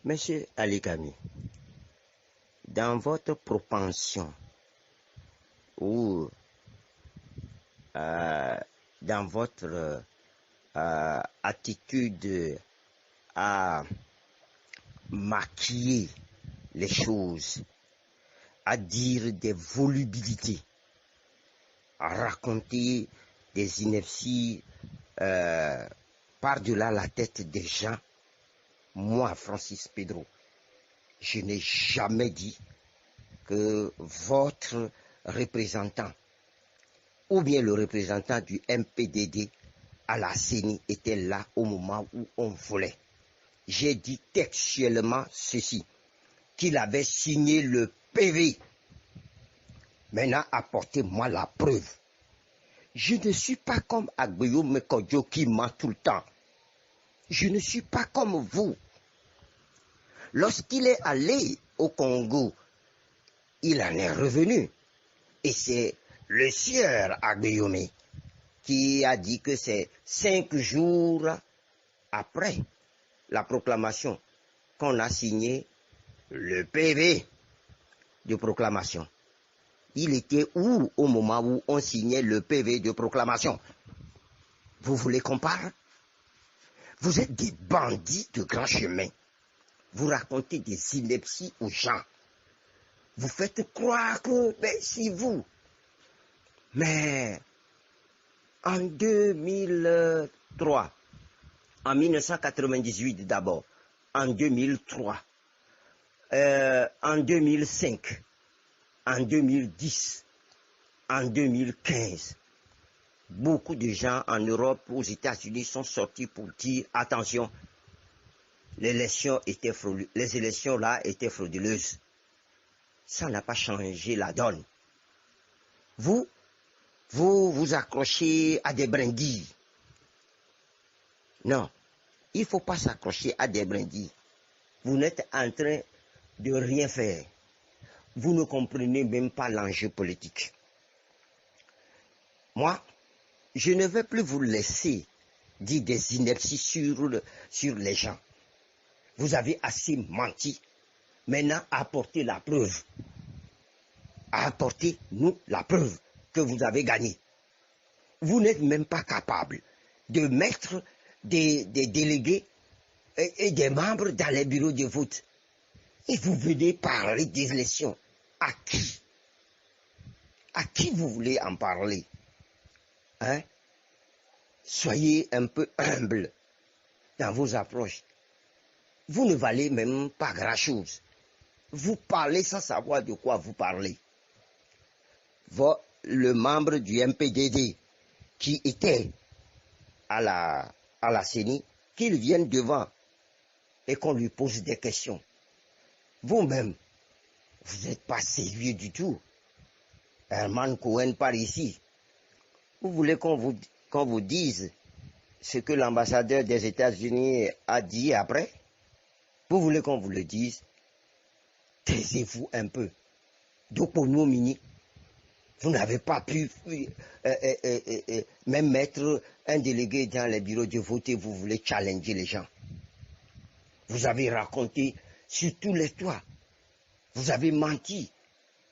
Monsieur Ali Kami, dans votre propension ou dans votre attitude à maquiller les choses, à dire des volubilités, à raconter des inepties par-delà la tête des gens, moi, Francis Pedro, je n'ai jamais dit que votre représentant ou bien le représentant du MPDD à la CENI était là au moment où on volait. J'ai dit textuellement ceci, qu'il avait signé le PV. Maintenant, apportez-moi la preuve. Je ne suis pas comme Agbeyomi Kodjo qui ment tout le temps. Je ne suis pas comme vous. Lorsqu'il est allé au Congo, il en est revenu. Et c'est le sieur Agbeyomi qui a dit que c'est 5 jours après la proclamation qu'on a signé le PV de proclamation. Il était où au moment où on signait le PV de proclamation? Vous voulez qu'on parle? Vous êtes des bandits de grand chemin. Vous racontez des inepties aux gens. Vous faites croire que c'est vous. Mais en 2003, en 1998 d'abord, en 2003, en 2005, en 2010, en 2015, beaucoup de gens en Europe, aux États-Unis sont sortis pour dire attention, les élections là étaient frauduleuses. Ça n'a pas changé la donne. Vous vous accrochez à des brindilles. Non, il ne faut pas s'accrocher à des brindilles. Vous n'êtes en train de rien faire. Vous ne comprenez même pas l'enjeu politique. Moi, je ne vais plus vous laisser dire des inepties sur les gens. Vous avez assez menti. Maintenant, apportez la preuve. Apportez-nous la preuve que vous avez gagné. Vous n'êtes même pas capable de mettre des délégués et des membres dans les bureaux de vote. Et vous venez parler des élections. À qui? À qui vous voulez en parler? Hein? Soyez un peu humble dans vos approches. Vous ne valez même pas grand-chose. Vous parlez sans savoir de quoi vous parlez. Le membre du MPDD qui était à la CENI, qu'il vienne devant et qu'on lui pose des questions. Vous-même, vous n'êtes pas sérieux du tout. Herman Cohen par ici. Vous voulez qu'on vous dise ce que l'ambassadeur des États-Unis a dit après? Vous voulez qu'on vous le dise? Taisez-vous un peu. Dopono Mini, vous n'avez pas pu même mettre un délégué dans les bureaux de vote et vous voulez challenger les gens. Vous avez raconté sur tous les toits. Vous avez menti.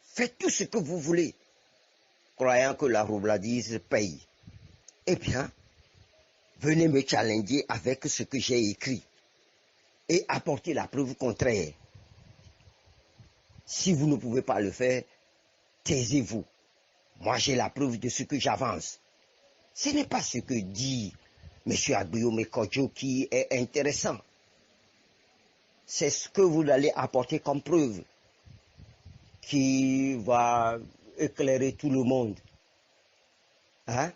Faites tout ce que vous voulez, croyant que la roubladise paye. Eh bien, venez me challenger avec ce que j'ai écrit et apporter la preuve contraire. Si vous ne pouvez pas le faire, taisez-vous. Moi, j'ai la preuve de ce que j'avance. Ce n'est pas ce que dit M. Agbeyomi Kodjo qui est intéressant. C'est ce que vous allez apporter comme preuve qui va éclairer tout le monde. Hein?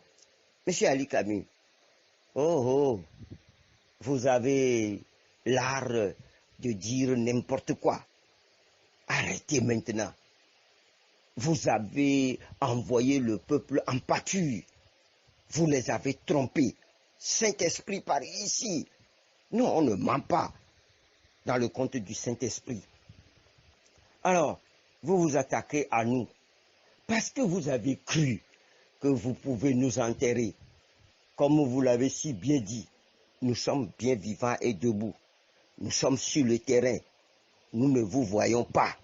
Monsieur Ali Kami, vous avez l'art de dire n'importe quoi. Arrêtez maintenant. Vous avez envoyé le peuple en pâture. Vous les avez trompés. Saint-Esprit par ici. Non, on ne ment pas dans le compte du Saint-Esprit. Alors, vous vous attaquez à nous parce que vous avez cru que vous pouvez nous enterrer. Comme vous l'avez si bien dit, nous sommes bien vivants et debout. Nous sommes sur le terrain. Nous ne vous voyons pas.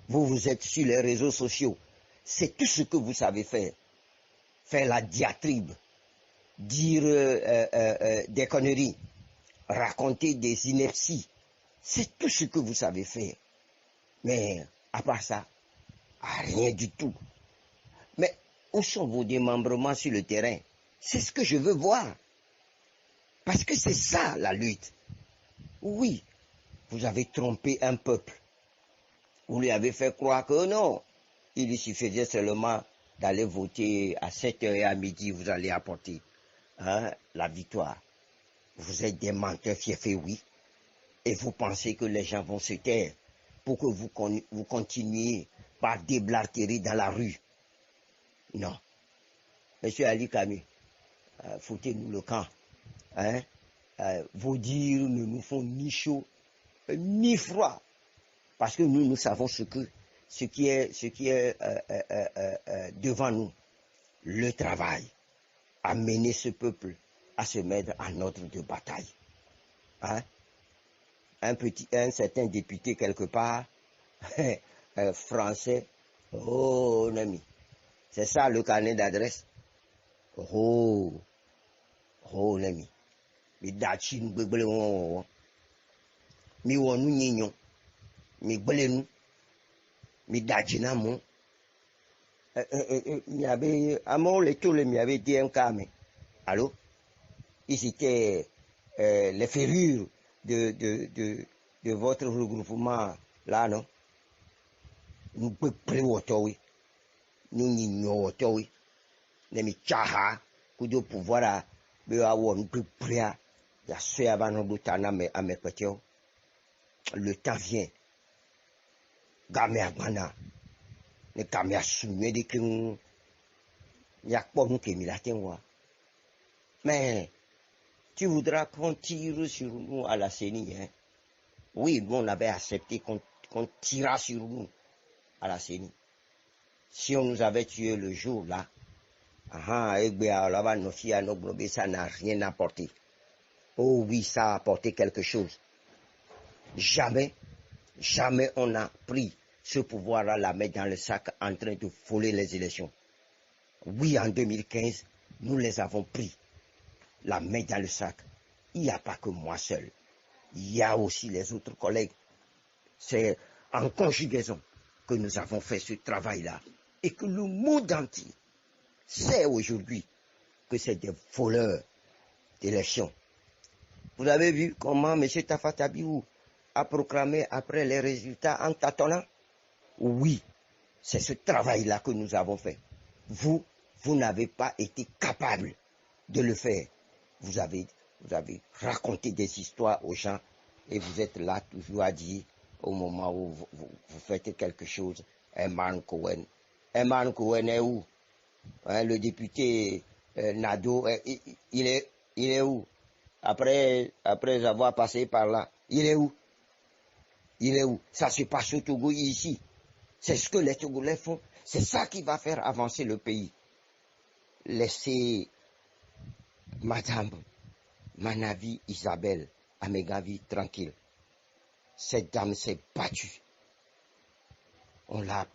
Vous êtes sur les réseaux sociaux. C'est tout ce que vous savez faire. Faire la diatribe, dire des conneries, raconter des inepties. C'est tout ce que vous savez faire. Mais à part ça, rien du tout. Mais où sont vos démembrements sur le terrain? C'est ce que je veux voir. Parce que c'est ça la lutte. Oui, vous avez trompé un peuple. Vous lui avez fait croire que non. Il suffisait seulement d'aller voter à 7h et à midi, vous allez apporter la victoire. Vous êtes des menteurs fiefs, oui. Et vous pensez que les gens vont se taire pour que vous continuiez par déblatérer dans la rue. Non. Monsieur Ali Camus, foutez-nous le camp. Vos dires ne nous font ni chaud ni froid. Parce que nous savons ce qui est devant nous. Le travail. Amener ce peuple à se mettre en ordre de bataille. Un certain député quelque part, français, oh, ami, c'est ça le carnet d'adresse. Oh, ami, mi dachi nous gbegble won, mi wonu nyinyon, mi gbele nous, mi dachi na mon. Mi avait, à mon lecteur, mi avait dit un cas, mais, allô, ici c'était les ferrures de votre regroupement là, non? Nous pouvons oui. Nous n'y oui. Nous n'y tchaha, que pouvoir à avoir nous prêts à se avant nous à mes petits. Le temps vient. Gamé à Ghana. Ne gamé à soumis de qu'il n'y a pas nous qui m'y l'atteignent. Mais, tu voudras qu'on tire sur nous à la CENI, hein? Oui, nous on avait accepté qu'on tirera sur nous à la CENI. Si on nous avait tué le jour là, ça n'a rien apporté. Oh oui, ça a apporté quelque chose. Jamais on a pris ce pouvoir-là, la mettre dans le sac en train de voler les élections. Oui, en 2015, nous les avons pris, la mettre dans le sac. Il n'y a pas que moi seul. Il y a aussi les autres collègues. C'est en conjugaison que nous avons fait ce travail-là. Et que le monde entier sait aujourd'hui que c'est des voleurs d'élections. Vous avez vu comment M. Tafa Tabiou a proclamé après les résultats en tâtonnant? Oui, c'est ce travail-là que nous avons fait. Vous n'avez pas été capable de le faire. Vous avez raconté des histoires aux gens et vous êtes là toujours à dire au moment où vous faites quelque chose, Herman Cohen. Herman Cohen est où? Le député Nado, il est où? Après avoir passé par là, il est où? Il est où? Ça se passe au Togo ici. C'est ce que les Togolais font. C'est ça qui va faire avancer le pays. Laissez Madame Manavi Isabelle Amegavi tranquille. Cette dame s'est battue. On l'a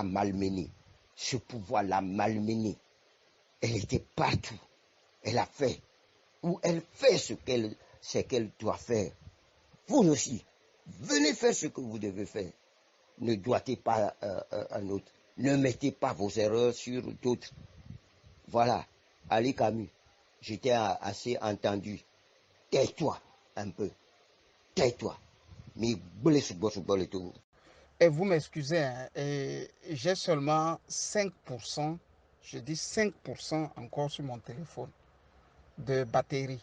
malmenée. Ce pouvoir l'a malmenée. Elle était partout. Elle a fait. Ou elle fait ce qu'elle doit faire. Vous aussi, venez faire ce que vous devez faire. Ne doigtez pas un autre. Ne mettez pas vos erreurs sur d'autres. Voilà. Ali Camus, j'étais assez entendu. Tais-toi un peu. Tais-toi. Et vous m'excusez, hein, j'ai seulement 5%, je dis 5% encore sur mon téléphone de batterie.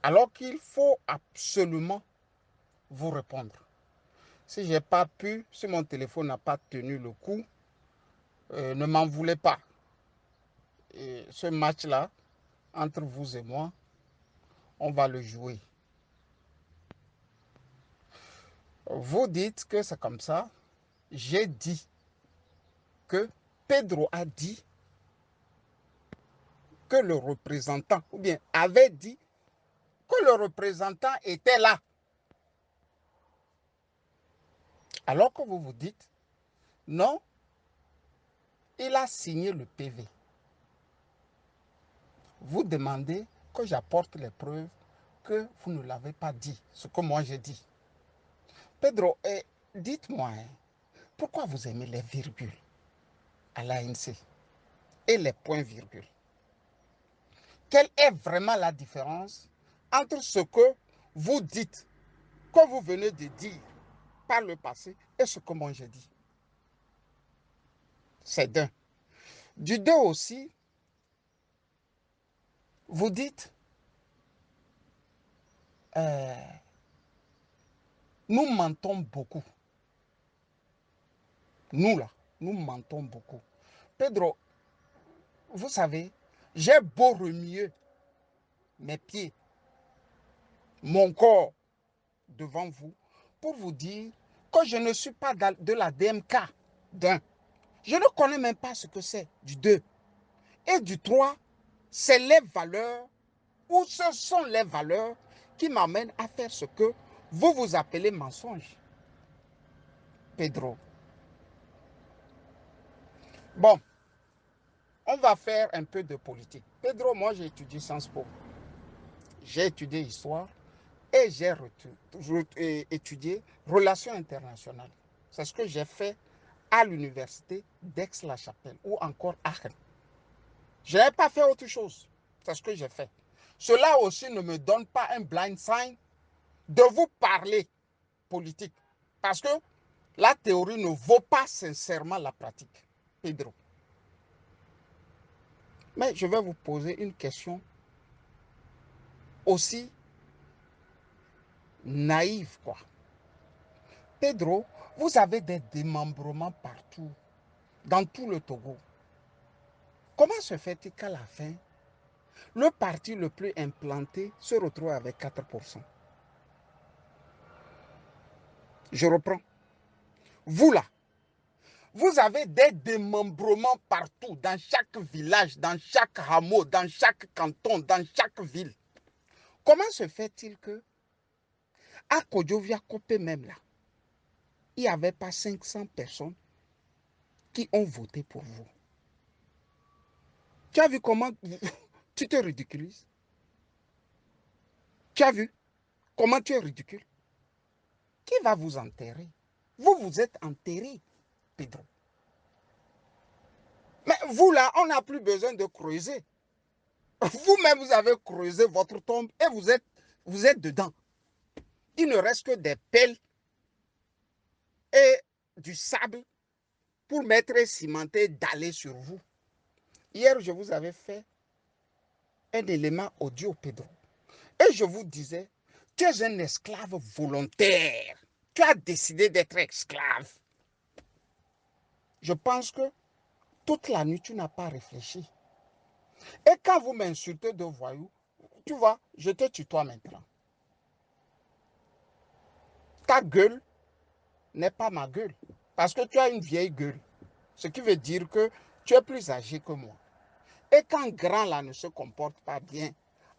Alors qu'il faut absolument vous répondre. Si je n'ai pas pu, si mon téléphone n'a pas tenu le coup, ne m'en voulez pas. Et ce match-là, entre vous et moi, on va le jouer. Vous dites que c'est comme ça. J'ai dit que Pedro a dit que le représentant, ou bien avait dit que le représentant était là. Alors que vous vous dites, non, il a signé le PV. Vous demandez que j'apporte les preuves que vous ne l'avez pas dit, ce que moi j'ai dit. Pedro, dites-moi, pourquoi vous aimez les virgules à l'ANC et les points-virgules? Quelle est vraiment la différence entre ce que vous dites, que vous venez de dire par le passé, et ce que moi j'ai dit? C'est d'un. Du deux aussi, vous dites, nous mentons beaucoup. Nous là, nous mentons beaucoup. Pedro, vous savez, j'ai beau remuer mes pieds, mon corps devant vous, pour vous dire que je ne suis pas de la DMK, d'un. Je ne connais même pas ce que c'est, du deux. Et du trois, c'est les valeurs, ou ce sont les valeurs qui m'amènent à faire ce que vous vous appelez mensonge. Pedro. Bon, on va faire un peu de politique. Pedro, moi j'ai étudié Sciences Po. J'ai étudié histoire et j'ai étudié relations internationales. C'est ce que j'ai fait à l'université d'Aix-la-Chapelle ou encore à Rennes. Je n'ai pas fait autre chose. C'est ce que j'ai fait. Cela aussi ne me donne pas un blind sign de vous parler politique. Parce que la théorie ne vaut pas sincèrement la pratique, Pedro. Mais je vais vous poser une question aussi naïve, quoi. Pedro, vous avez des démembrements partout, dans tout le Togo. Comment se fait-il qu'à la fin, le parti le plus implanté se retrouve avec 4%? Je reprends. Vous là, vous avez des démembrements partout, dans chaque village, dans chaque hameau, dans chaque canton, dans chaque ville. Comment se fait-il que, à Kodjovia Kopé même là, il n'y avait pas 500 personnes qui ont voté pour vous? Tu as vu comment tu te ridiculises? Tu as vu comment tu es ridicule? Qui va vous enterrer? Vous, vous êtes enterré, Pedro. Mais vous là, on n'a plus besoin de creuser. Vous-même, vous avez creusé votre tombe et vous êtes dedans. Il ne reste que des pelles et du sable pour mettre cimenté d'aller sur vous. Hier, je vous avais fait un élément audio, Pedro. Et je vous disais, tu es un esclave volontaire. Tu as décidé d'être esclave. Je pense que toute la nuit, tu n'as pas réfléchi. Et quand vous m'insultez de voyou, tu vois, je te tutoie maintenant. Ta gueule n'est pas ma gueule. Parce que tu as une vieille gueule. Ce qui veut dire que tu es plus âgé que moi. Et quand grand là ne se comporte pas bien,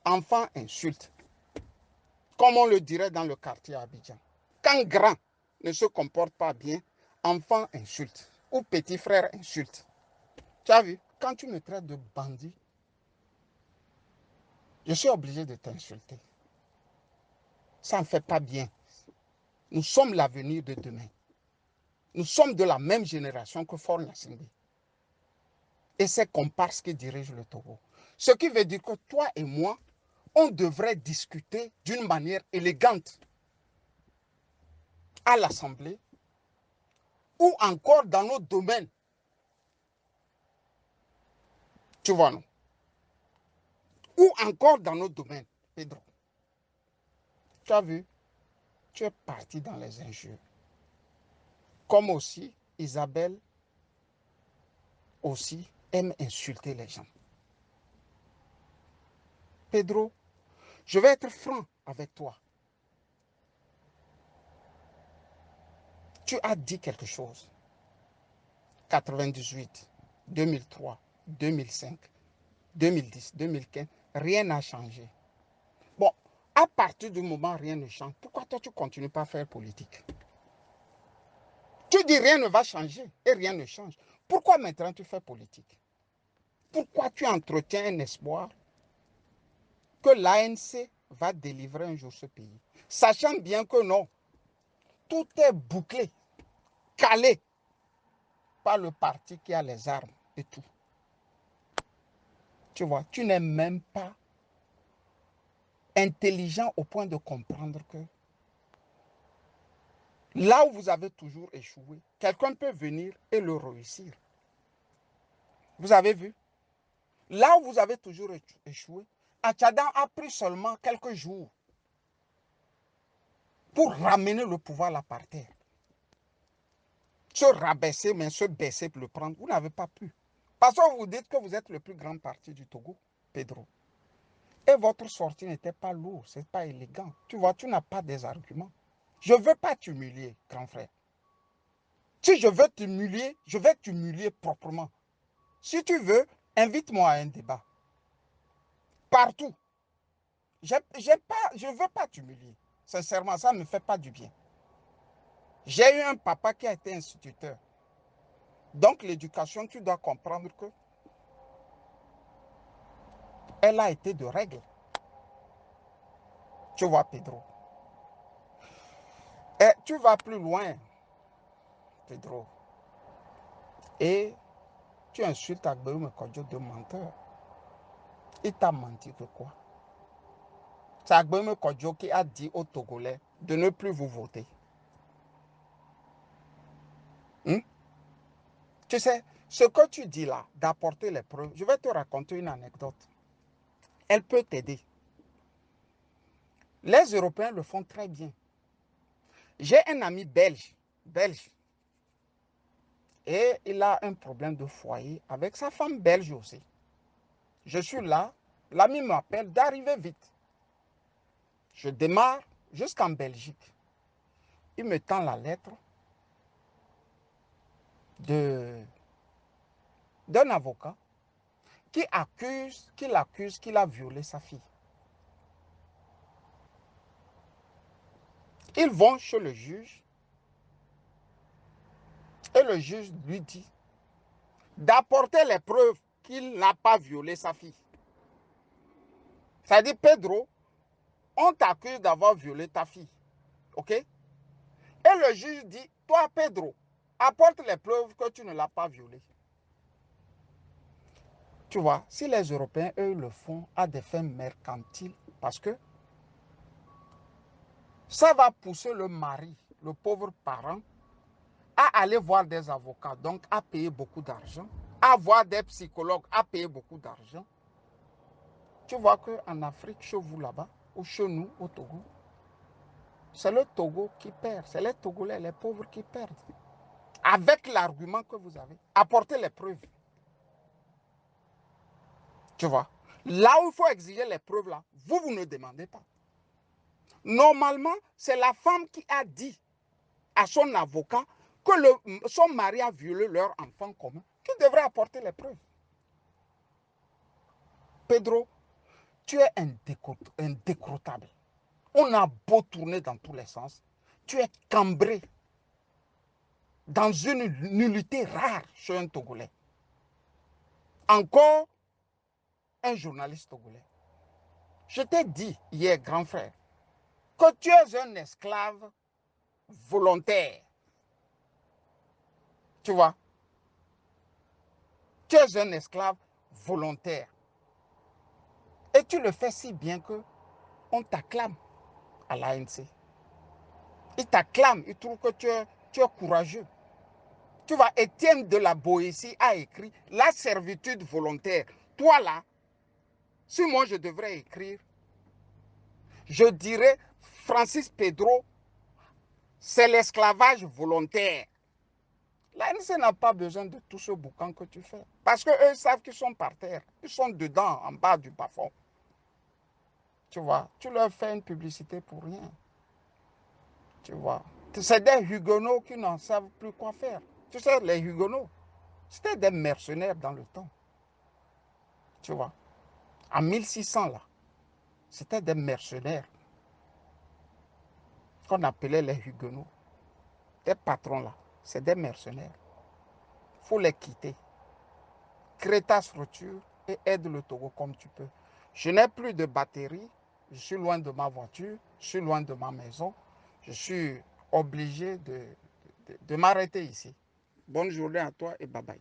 enfant insulte. Comme on le dirait dans le quartier Abidjan. Quand grand ne se comporte pas bien, enfant insulte. Ou petit frère insulte. Tu as vu, quand tu me traites de bandit, je suis obligé de t'insulter. Ça ne fait pas bien. Nous sommes l'avenir de demain. Nous sommes de la même génération que Faure Gnassingbé. Et c'est comparse qui dirige le Togo. Ce qui veut dire que toi et moi, on devrait discuter d'une manière élégante à l'Assemblée ou encore dans nos domaines. Tu vois, non? Ou encore dans nos domaines, Pedro. Tu as vu, tu es parti dans les injures. Comme aussi, Isabelle aussi aime insulter les gens. Pedro, je vais être franc avec toi. Tu as dit quelque chose. 98, 2003, 2005, 2010, 2015, rien n'a changé. Bon, à partir du moment où rien ne change, pourquoi toi tu ne continues pas à faire politique? Tu dis rien ne va changer et rien ne change. Pourquoi maintenant tu fais politique? Pourquoi tu entretiens un espoir que l'ANC va délivrer un jour ce pays? Sachant bien que non, tout est bouclé, calé par le parti qui a les armes et tout. Tu vois, tu n'es même pas intelligent au point de comprendre que là où vous avez toujours échoué, quelqu'un peut venir et le réussir. Vous avez vu? Là où vous avez toujours échoué, Atchadan a pris seulement quelques jours pour ramener le pouvoir là par terre. Se rabaisser, mais se baisser pour le prendre, vous n'avez pas pu. Parce que vous dites que vous êtes le plus grand parti du Togo, Pedro. Et votre sortie n'était pas lourde, ce n'est pas élégant. Tu vois, tu n'as pas des arguments. Je ne veux pas t'humilier, grand frère. Si je veux t'humilier, je vais t'humilier proprement. Si tu veux, invite-moi à un débat. Partout. Je ne veux pas t'humilier. Sincèrement, ça ne me fait pas du bien. J'ai eu un papa qui a été instituteur. Donc l'éducation, tu dois comprendre que elle a été de règle. Tu vois, Pedro. Et tu vas plus loin, Pedro. Et tu insultes Agbéoumé Kodjo de menteur. Il t'a menti que quoi? C'est Agbéoumé Kodjo qui a dit aux Togolais de ne plus vous voter. Tu sais, ce que tu dis là, d'apporter les preuves, je vais te raconter une anecdote. Elle peut t'aider. Les Européens le font très bien. J'ai un ami belge, et il a un problème de foyer avec sa femme belge aussi. Je suis là, l'ami m'appelle d'arriver vite. Je démarre jusqu'en Belgique. Il me tend la lettre d'un avocat qui l'accuse qu'il a violé sa fille. Ils vont chez le juge et le juge lui dit d'apporter les preuves qu'il n'a pas violé sa fille. Ça dit, Pedro, on t'accuse d'avoir violé ta fille. OK? Et le juge dit, toi, Pedro, apporte les preuves que tu ne l'as pas violée. Tu vois, si les Européens, eux, le font à des fins mercantiles, parce que ça va pousser le mari, le pauvre parent, à aller voir des avocats, donc à payer beaucoup d'argent, à voir des psychologues, à payer beaucoup d'argent. Tu vois qu'en Afrique, chez vous là-bas, ou chez nous, au Togo, c'est le Togo qui perd, c'est les Togolais, les pauvres qui perdent. Avec l'argument que vous avez, apportez les preuves. Tu vois, là où il faut exiger les preuves, là, vous ne demandez pas. Normalement, c'est la femme qui a dit à son avocat que son mari a violé leur enfant commun qui devrait apporter les preuves. Pedro, tu es indécrottable. On a beau tourner dans tous les sens, tu es cambré dans une nullité rare chez un Togolais. Encore un journaliste togolais. Je t'ai dit hier, grand frère, que tu es un esclave volontaire. Tu vois, tu es un esclave volontaire. Et tu le fais si bien que on t'acclame à l'ANC. Ils t'acclament, ils trouvent que tu es courageux. Tu vois, Étienne de la Boétie a écrit la servitude volontaire. Toi là, si moi je devrais écrire, je dirais Francis Pedro, c'est l'esclavage volontaire. L'ANC n'a pas besoin de tout ce boucan que tu fais. Parce qu'eux savent qu'ils sont par terre. Ils sont dedans, en bas du bas-fond. Tu vois, tu leur fais une publicité pour rien. Tu vois, c'est des huguenots qui n'en savent plus quoi faire. Tu sais, les huguenots, c'était des mercenaires dans le temps. Tu vois, en 1600 là, c'était des mercenaires qu'on appelait les huguenots. Des patrons là, c'est des mercenaires. Il faut les quitter. Crée ta structure et aide le Togo comme tu peux. Je n'ai plus de batterie. Je suis loin de ma voiture. Je suis loin de ma maison. Je suis obligé de m'arrêter ici. Bonne journée à toi et bye bye.